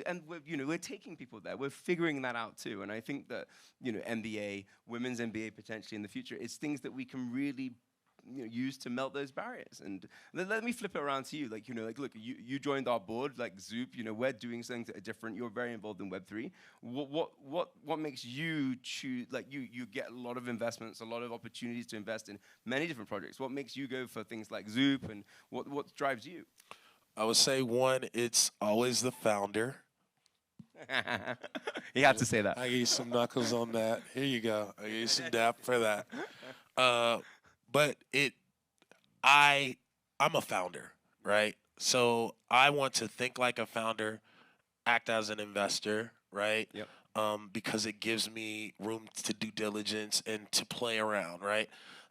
and we're taking people there. We're figuring that out too. And I think that, NBA, women's NBA potentially in the future, is things that we can really use to melt those barriers. And let me flip it around to you. Look, you joined our board, like Zoop. We're doing something that are different. You're very involved in Web3. What makes you choose? Like, you get a lot of investments, a lot of opportunities to invest in many different projects. What makes you go for things like Zoop, and what drives you? I would say one, it's always the founder. You have to say that. I gave you some knuckles on that. Here you go. I gave you some dap for that. Uh, but I'm a founder, right? So I want to think like a founder, act as an investor, right? Yep. Because it gives me room to do diligence and to play around, right?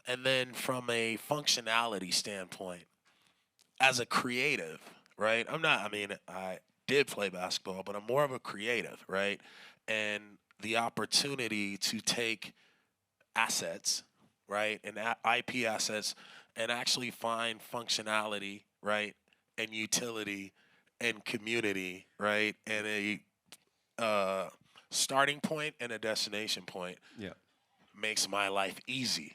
And then from a functionality standpoint, as a creative, right? I did play basketball, but I'm more of a creative, right? And the opportunity to take assets, right, and IP assets, and actually find functionality, right, and utility and community, right, and a starting point and a destination point Yeah. makes my life easy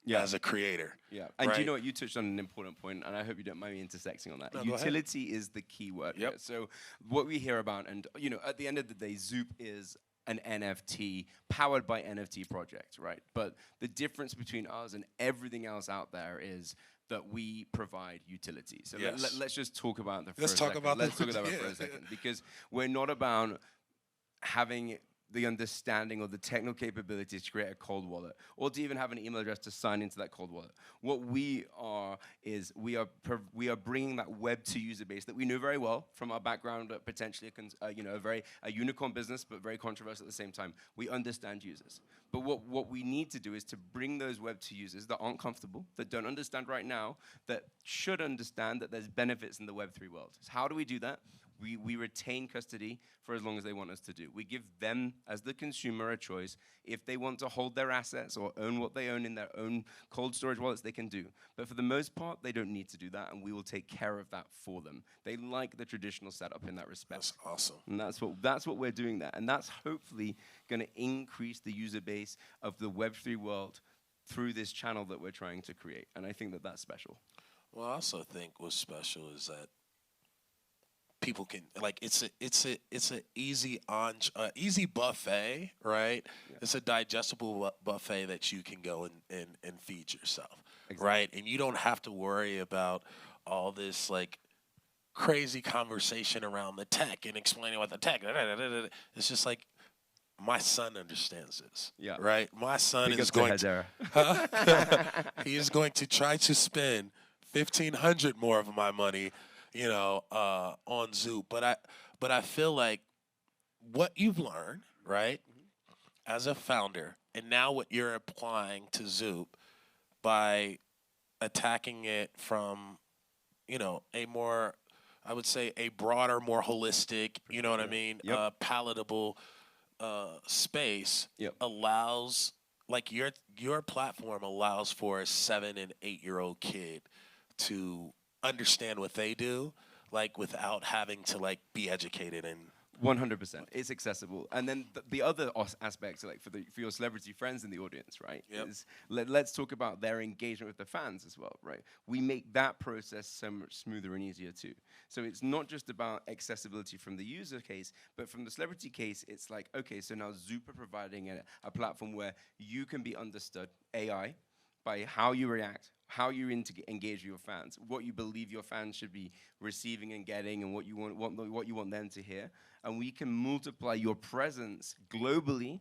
Yeah. as a creator. Yeah, and right? you know what? You touched on an important point, and I hope you don't mind me intersecting on that. No, go ahead. Utility is the key word. Yep. Here. So what we hear about, and at the end of the day, Zoop is an NFT powered by NFT project, right? But the difference between us and everything else out there is that we provide utility. So Yes. let's just talk about that for Let's a talk second. about Let's the- talk about that for yeah. a second, because we're not about having the understanding or the technical capabilities to create a cold wallet, or to even have an email address to sign into that cold wallet. What we are is we are bringing that Web2 user base that we know very well from our background, potentially a unicorn business, but very controversial at the same time. We understand users, but what we need to do is to bring those Web2 users that aren't comfortable, that don't understand right now, that should understand that there's benefits in the Web3 world. So how do we do that? We retain custody for as long as they want us to do. We give them, as the consumer, a choice. If they want to hold their assets or own what they own in their own cold storage wallets, they can do. But for the most part, they don't need to do that, and we will take care of that for them. They like the traditional setup in that respect. That's awesome. And that's what we're doing there. And that's hopefully going to increase the user base of the Web3 world through this channel that we're trying to create. And I think that that's special. Well, I also think what's special is that people can it's a easy buffet, right? Yeah. It's a digestible buffet that you can go and feed yourself, Exactly. right? And you don't have to worry about all this crazy conversation around the tech and explaining what the tech. It's just like my son understands this, Yeah. right? My son Big is up to going to Hedera. he is going to try to spend 1,500 more of my money on Zoop. But I feel like what you've learned, right, as a founder, and now what you're applying to Zoop by attacking it from, a more, I would say, a broader, more holistic, you know what I mean, Yep. palatable space Yep. allows, your platform allows for a 7 and 8-year-old kid to understand what they do, without having to be educated and 100%. It's accessible. And then the other aspect, for your celebrity friends in the audience, right? Yep. Is let's talk about their engagement with the fans as well, right? We make that process so much smoother and easier too. So it's not just about accessibility from the user case, but from the celebrity case, it's like, okay, so now Zoop are providing a platform where you can be understood, AI, by how you react, how you engage with your fans, what you believe your fans should be receiving and getting, and what you want them to hear. And we can multiply your presence globally